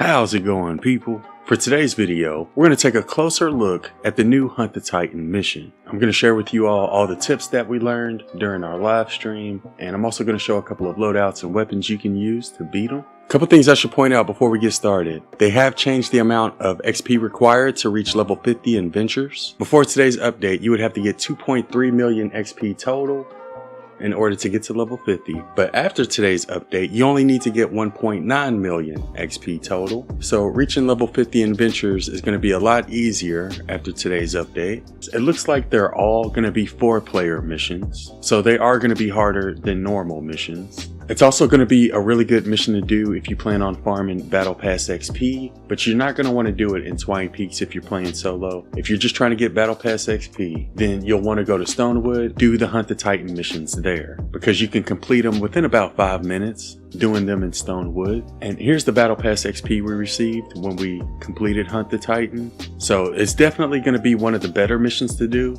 How's it going, people? For today's video, we're going to take a closer look at the new Hunt the Titan mission. I'm going to share with you all the tips that we learned during our live stream, and I'm also going to show a couple of loadouts and weapons you can use to beat them. A couple things I should point out before we get started. They have changed the amount of XP required to reach level 50 in Ventures. Before today's update, you would have to get 2.3 million XP total in order to get to level 50, but after today's update you only need to get 1.9 million XP total. So reaching level 50 in Ventures is going to be a lot easier after today's update. It looks like they're all going to be 4-player missions, so they are going to be harder than normal missions. It's also going to be a really good mission to do if you plan on farming Battle Pass XP, but you're not going to want to do it in Twine Peaks if you're playing solo. If you're just trying to get Battle Pass XP, then you'll want to go to Stonewood, do the Hunt the Titan missions there, because you can complete them within about 5 minutes doing them in Stonewood. And here's the Battle Pass XP we received when we completed Hunt the Titan. So it's definitely going to be one of the better missions to do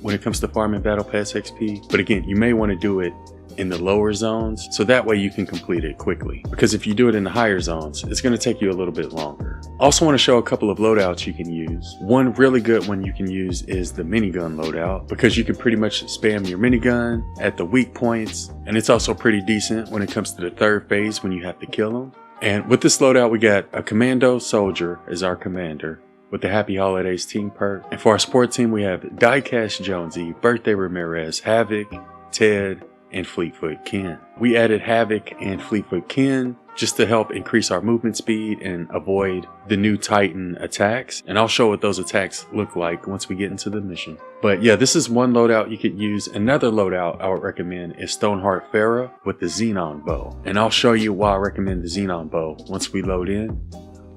when it comes to farming Battle Pass XP. But again, you may want to do it in the lower zones, so that way you can complete it quickly, because if you do it in the higher zones, it's going to take you a little bit longer. Also want to show a couple of loadouts you can use. One really good one you can use is the minigun loadout, because you can pretty much spam your minigun at the weak points, and it's also pretty decent when it comes to the third phase when you have to kill them. And with this loadout we got a commando soldier as our commander with the Happy Holidays team perk, and for our support team we have Diecast Jonesy, Birthday Ramirez, Havoc, Ted, and Fleetfoot Ken. We added Havoc and Fleetfoot Ken just to help increase our movement speed and avoid the new Titan attacks, and I'll show what those attacks look like once we get into the mission. But yeah, this is one loadout you could use. Another loadout I would recommend is Stoneheart Farah with the Xenon bow, and I'll show you why I recommend the Xenon bow once we load in.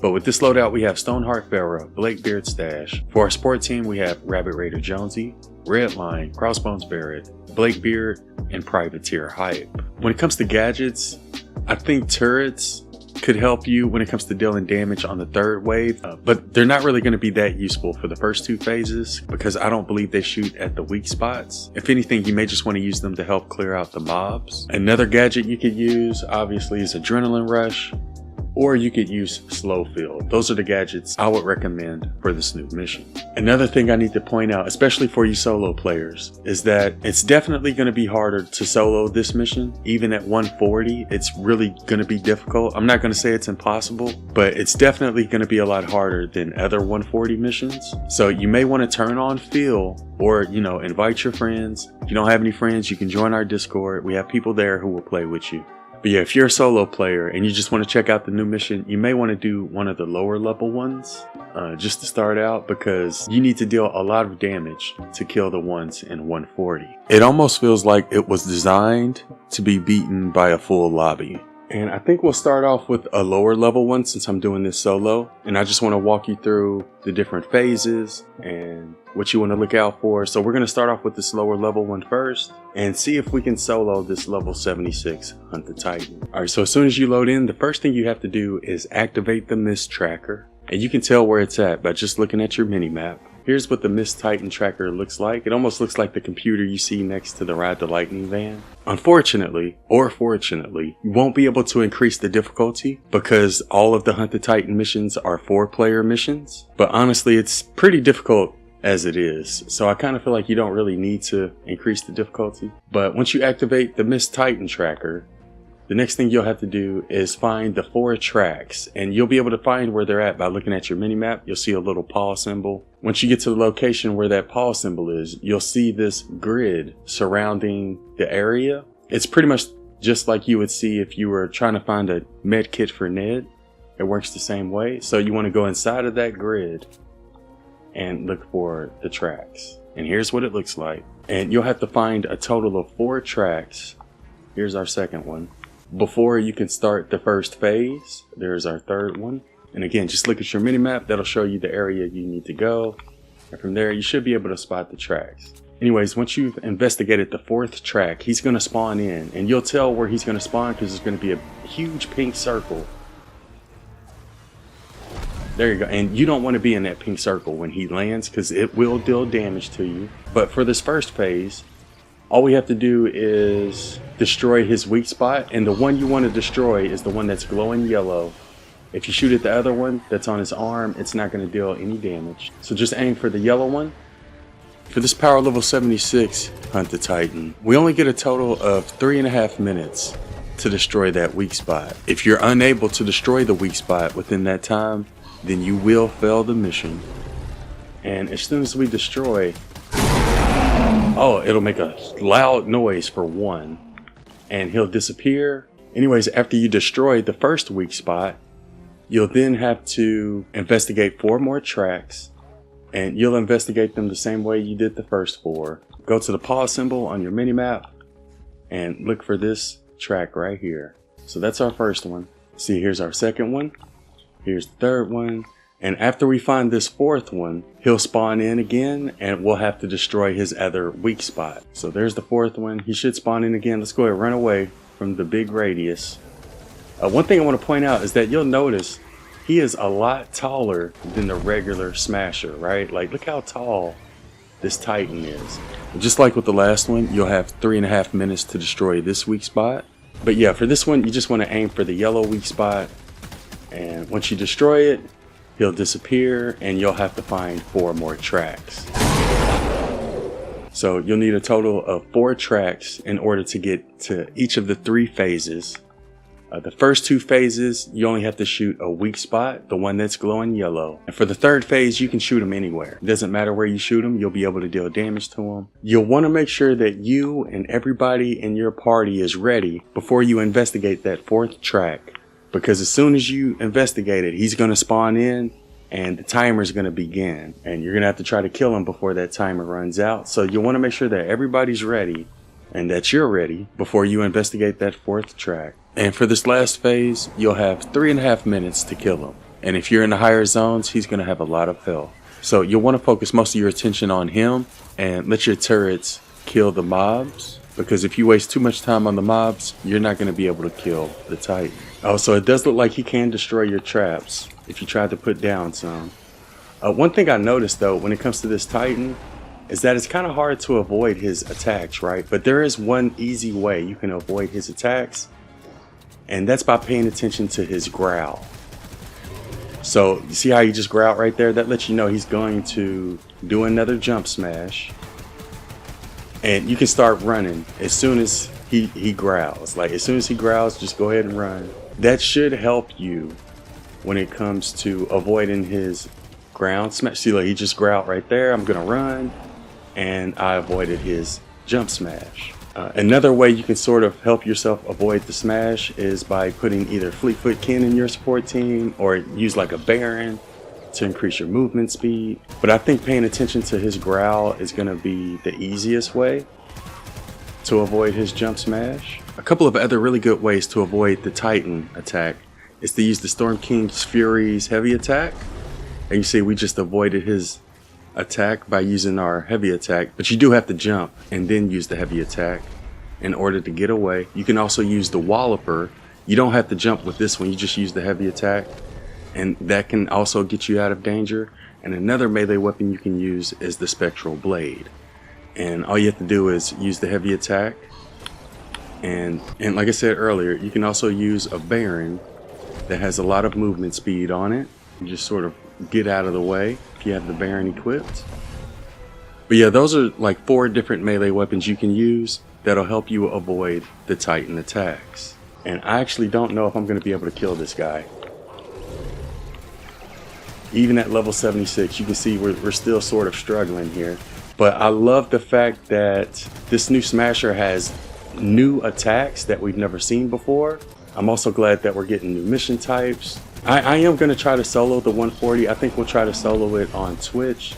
But with this loadout we have Stoneheart Farah, Blakebeard Stash. For our support team we have Rabbit Raider Jonesy, Redline, Crossbones Barrett, Blakebeard, and Privateer Hype. When it comes to gadgets, I think turrets could help you when it comes to dealing damage on the third wave, but they're not really going to be that useful for the first 2 phases, because I don't believe they shoot at the weak spots. If anything, you may just want to use them to help clear out the mobs. Another gadget you could use obviously is Adrenaline Rush, or you could use Slow Field. Those are the gadgets I would recommend for this new mission. Another thing I need to point out, especially for you solo players, is that it's definitely going to be harder to solo this mission. Even at 140, it's really going to be difficult. I'm not going to say it's impossible, but it's definitely going to be a lot harder than other 140 missions. So you may want to turn on Feel, or invite your friends. If you don't have any friends, you can join our Discord. We have people there who will play with you. But yeah, if you're a solo player and you just want to check out the new mission, you may want to do one of the lower level ones just to start out, because you need to deal a lot of damage to kill the ones in 140. It almost feels like it was designed to be beaten by a full lobby. And I think we'll start off with a lower level one since I'm doing this solo, and I just want to walk you through the different phases and what you want to look out for. So we're going to start off with this lower level one first and see if we can solo this level 76 Hunt the Titan. Alright, so as soon as you load in, the first thing you have to do is activate the mist tracker, and you can tell where it's at by just looking at your mini map. Here's what the Mist Titan tracker looks like. It almost looks like the computer you see next to the Ride the Lightning van. Unfortunately, or fortunately, you won't be able to increase the difficulty because all of the Hunt the Titan missions are 4-player missions. But honestly, it's pretty difficult as it is. So I kind of feel like you don't really need to increase the difficulty. But once you activate the Mist Titan tracker, the next thing you'll have to do is find the 4 tracks, and you'll be able to find where they're at by looking at your minimap. You'll see a little paw symbol. Once you get to the location where that paw symbol is, you'll see this grid surrounding the area. It's pretty much just like you would see if you were trying to find a med kit for Ned. It works the same way. So you want to go inside of that grid and look for the tracks. And here's what it looks like. And you'll have to find a total of 4 tracks. Here's our second one. Before you can start the first phase, there's our third one. And again, just look at your minimap. That'll show you the area you need to go. And from there, you should be able to spot the tracks. Anyways, once you've investigated the 4th track, he's going to spawn in. And you'll tell where he's going to spawn because there's going to be a huge pink circle. There you go. And you don't want to be in that pink circle when he lands, because it will deal damage to you. But for this first phase, all we have to do is destroy his weak spot, and the one you want to destroy is the one that's glowing yellow If you shoot at the other one that's on his arm, it's not going to deal any damage. So just aim for the yellow one. For this power level 76 Hunt the Titan, we only get a total of 3.5 minutes to destroy that weak spot. If you're unable to destroy the weak spot within that time, then you will fail the mission. And as soon as we destroy, oh, it'll make a loud noise for 1, and he'll disappear. Anyways, after you destroy the first weak spot, you'll then have to investigate 4 more tracks, and you'll investigate them the same way you did the first 4. Go to the pause symbol on your minimap and look for this track right here. So that's our first one. See, here's our second one. Here's the third one. And after we find this 4th one, he'll spawn in again and we'll have to destroy his other weak spot. So there's the 4th one. He should spawn in again. Let's go ahead and run away from the big radius. One thing I want to point out is that you'll notice he is a lot taller than the regular Smasher, right? Like, look how tall this Titan is. Just like with the last one, you'll have 3.5 minutes to destroy this weak spot. But yeah, for this one, you just want to aim for the yellow weak spot. And once you destroy it, he'll disappear and you'll have to find 4 more tracks. So you'll need a total of 4 tracks in order to get to each of the 3 phases. The first 2 phases, you only have to shoot a weak spot, the one that's glowing yellow. And for the 3rd phase, you can shoot them anywhere. It doesn't matter where you shoot them, you'll be able to deal damage to them. You'll want to make sure that you and everybody in your party is ready before you investigate that 4th track. Because as soon as you investigate it, he's going to spawn in and the timer is going to begin. And you're going to have to try to kill him before that timer runs out. So you'll want to make sure that everybody's ready and that you're ready before you investigate that 4th track. And for this last phase, you'll have 3.5 minutes to kill him. And if you're in the higher zones, he's going to have a lot of health. So you'll want to focus most of your attention on him and let your turrets kill the mobs. Because if you waste too much time on the mobs, you're not going to be able to kill the Titan. Oh, so it does look like he can destroy your traps if you try to put down some. One thing I noticed though, when it comes to this Titan, is that it's kind of hard to avoid his attacks, right? But there is one easy way you can avoid his attacks. And that's by paying attention to his growl. So you see how he just growled right there? That lets you know he's going to do another jump smash. And you can start running as soon as he growls. Like as soon as he growls, just go ahead and run. That should help you when it comes to avoiding his ground smash. See, like he just growled right there. I'm gonna run, and I avoided his jump smash. Another way you can sort of help yourself avoid the smash is by putting either Fleetfoot Ken in your support team or use like a Baron to increase your movement speed. But I think paying attention to his growl is going to be the easiest way to avoid his jump smash. A couple of other really good ways to avoid the Titan attack is to use the Storm King's Fury's heavy attack. And you see we just avoided his attack by using our heavy attack, but you do have to jump and then use the heavy attack in order to get away. You can also use the Walloper. You don't have to jump with this one, you just use the heavy attack, and that can also get you out of danger. And another melee weapon you can use is the Spectral Blade, and all you have to do is use the heavy attack, and like I said earlier, you can also use a Baron that has a lot of movement speed on it. You just sort of get out of the way if you have the Baron equipped. But yeah, those are like 4 different melee weapons you can use that'll help you avoid the Titan attacks. And I actually don't know if I'm going to be able to kill this guy. Even at level 76, you can see we're still sort of struggling here. But I love the fact that this new Smasher has new attacks that we've never seen before. I'm also glad that we're getting new mission types. I am going to try to solo the 140. I think we'll try to solo it on Twitch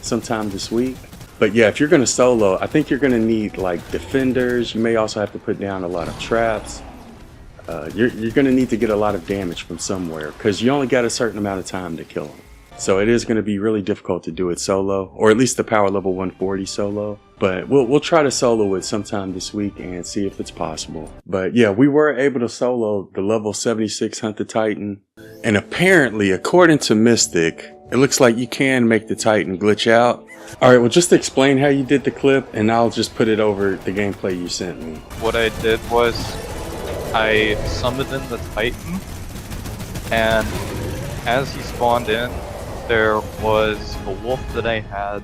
sometime this week. But yeah, if you're going to solo, I think you're going to need like defenders. You may also have to put down a lot of traps. You're going to need to get a lot of damage from somewhere because you only got a certain amount of time to kill them. So it is going to be really difficult to do it solo, or at least the power level 140 solo. But we'll try to solo it sometime this week and see if it's possible. But yeah, we were able to solo the level 76 Hunt the Titan. And apparently, according to Mystic, it looks like you can make the Titan glitch out. Alright, well just explain how you did the clip and I'll just put it over the gameplay you sent me. What I did was I summoned in the Titan And as he spawned in, there was a wolf that I had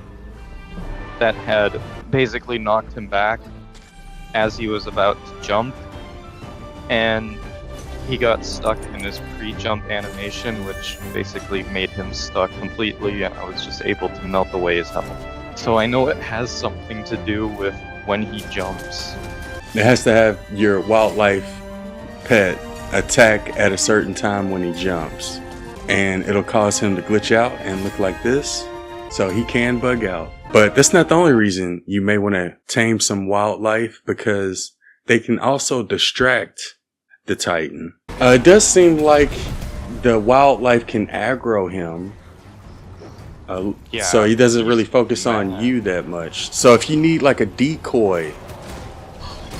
that had basically knocked him back as he was about to jump, and he got stuck in his pre-jump animation, which basically made him stuck completely, and I was just able to melt away his health. So I know it has something to do with when he jumps. It has to have your wildlife pet attack at a certain time when he jumps, and it'll cause him to glitch out and look like this, so he can bug out. But that's not the only reason you may want to tame some wildlife, because they can also distract the Titan. It does seem like the wildlife can aggro him, so he doesn't really focus on you that much. So if you need like a decoy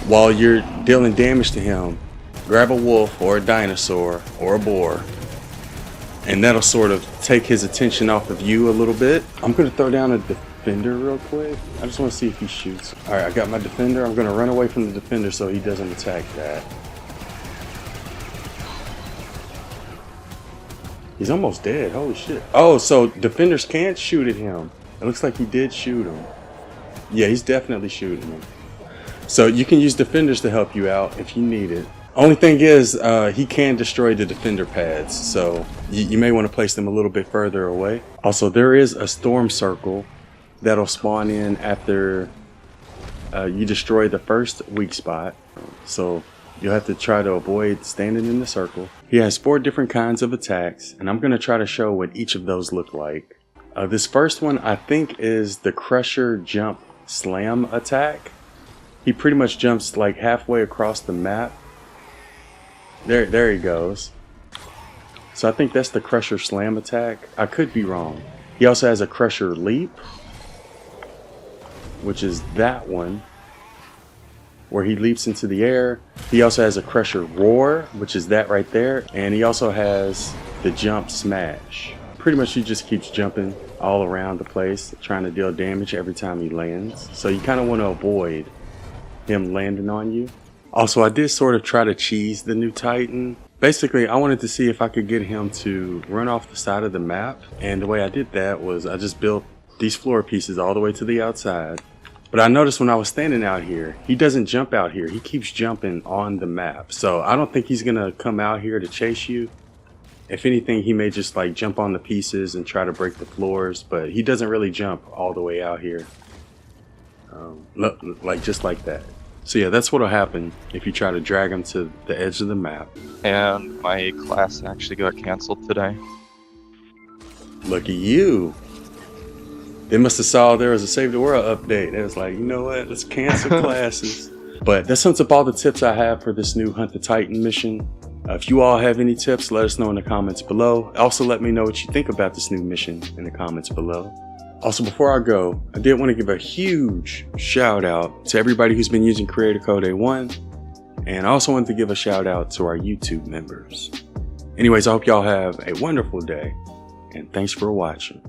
while you're dealing damage to him, grab a wolf or a dinosaur or a boar, and that'll sort of take his attention off of you a little bit. I'm gonna throw down a defender real quick. I just want to see if he shoots. All right, I got my defender. I'm gonna run away from the defender so he doesn't attack that. He's almost dead. Holy shit. Oh, so defenders can't shoot at him. It looks like he did shoot him. Yeah, he's definitely shooting him. So you can use defenders to help you out if you need it. Only thing is, he can destroy the defender pads, so you may want to place them a little bit further away. Also, there is a storm circle that'll spawn in after you destroy the first weak spot. So you'll have to try to avoid standing in the circle. He has 4 different kinds of attacks, and I'm going to try to show what each of those look like. This first one, I think, is the Crusher Jump Slam attack. He pretty much jumps like halfway across the map. There he goes. So I think that's the Crusher Slam attack. I could be wrong. He also has a Crusher Leap, which is that one, where he leaps into the air. He also has a Crusher Roar, which is that right there. And he also has the Jump Smash. Pretty much he just keeps jumping all around the place, trying to deal damage every time he lands. So you kind of want to avoid him landing on you. Also, I did sort of try to cheese the new Titan. Basically, I wanted to see if I could get him to run off the side of the map. And the way I did that was I just built these floor pieces all the way to the outside. But I noticed when I was standing out here, he doesn't jump out here. He keeps jumping on the map. So I don't think he's going to come out here to chase you. If anything, he may just like jump on the pieces and try to break the floors. But he doesn't really jump all the way out here. Like just like that. So yeah, that's what'll happen if you try to drag him to the edge of the map. And my class actually got canceled today. Look at you. They must have saw there was a Save the World update. It was like, you know what, let's cancel classes. But that sums up all the tips I have for this new Hunt the Titan mission. If you all have any tips, let us know in the comments below. Also, let me know what you think about this new mission in the comments below. Also, before I go, I did want to give a huge shout out to everybody who's been using Creator Code A1. And I also wanted to give a shout out to our YouTube members. Anyways, I hope y'all have a wonderful day. And thanks for watching.